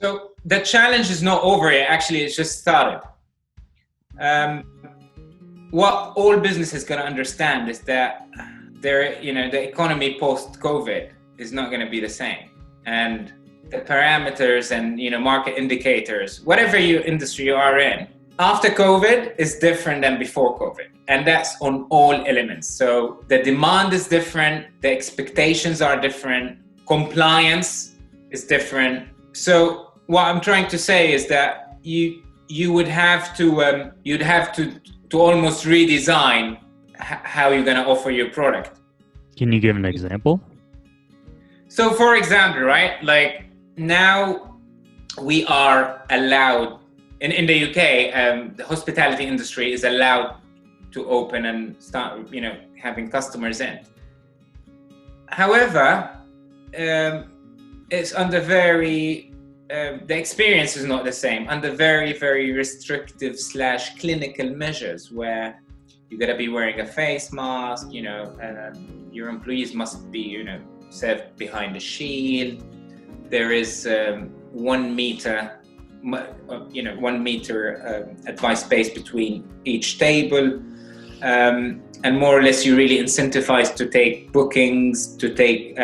So the challenge is not over yet. Actually, it's just started. What all business is going to understand is that the economy post-COVID is not going to be the same, and the parameters and market indicators, whatever your industry you are in, after COVID is different than before COVID, and that's on all elements. So the demand is different, the expectations are different, compliance is different. So what I'm trying to say is that you would have to you'd have to almost redesign how you're going to offer your product. Can you give an example? So for example, right, like now we are allowed in the UK, the hospitality industry is allowed to open and start having customers in. However, it's under very the experience is not the same, under very, very restrictive / clinical measures where you gotta be wearing a face mask, your employees must be, served behind a shield. There is 1 meter, 1 meter advice space between each table. And more or less you're really incentivized to take bookings, to take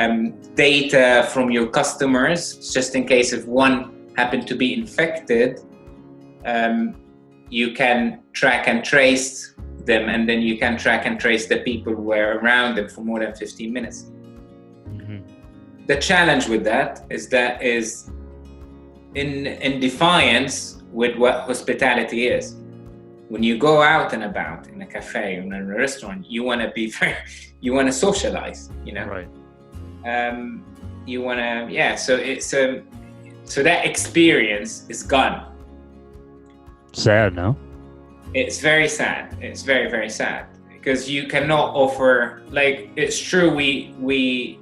data from your customers, just in case if one happened to be infected, you can track and trace them, and then you can track and trace the people who were around them for more than 15 minutes. Mm-hmm. The challenge with that is in defiance with what hospitality is. When you go out and about in a cafe or in a restaurant, you want to you want to socialize, Right. You want to, so it's so that experience is gone. Sad, no? It's very sad. It's very, very sad because you cannot offer, like, it's true we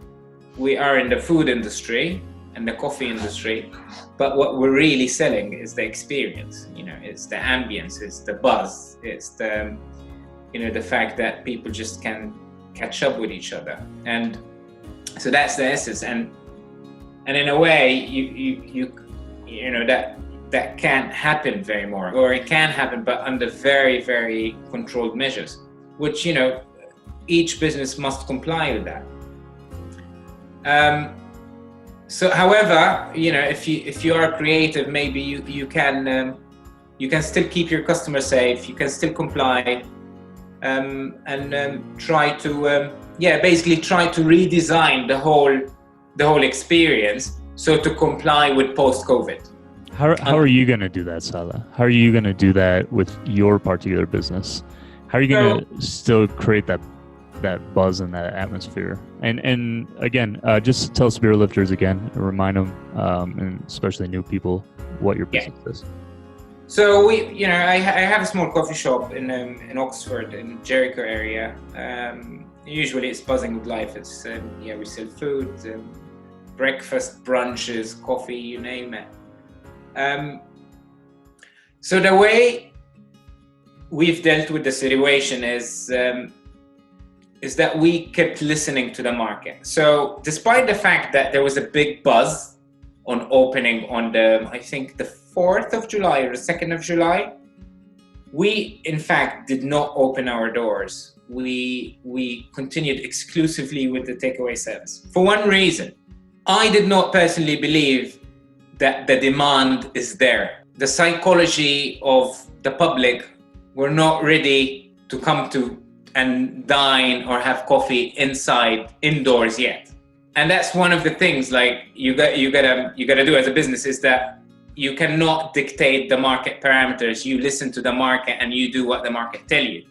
are in the food industry and the coffee industry, but what we're really selling is the experience. It's the ambience, it's the buzz, it's the the fact that people just can catch up with each other, and so that's the essence. And in a way, you that can't happen very more, or it can happen, but under very, very controlled measures, which each business must comply with that. So, however, if you are creative, maybe you can still keep your customers safe. You can still comply, and try to basically try to redesign the whole experience so to comply with post-COVID. How are you going to do that, Saleh? How are you going to do that with your particular business? How are you going to still create that buzz and that atmosphere? And again, just tell Spirit lifters again, remind them, and especially new people, what your business is. So I have a small coffee shop in Oxford, in Jericho area. Usually it's buzzing with life. It's we sell food, breakfast, brunches, coffee, you name it. So the way we've dealt with the situation is that we kept listening to the market. So despite the fact that there was a big buzz on opening on I think the 4th of July or the 2nd of July, we in fact did not open our doors. We continued exclusively with the takeaway service. For one reason, I did not personally believe that the demand is there. The psychology of the public were not ready to come to and dine or have coffee indoors yet. And that's one of the things like you gotta do as a business, is that you cannot dictate the market parameters. You listen to the market and you do what the market tell you.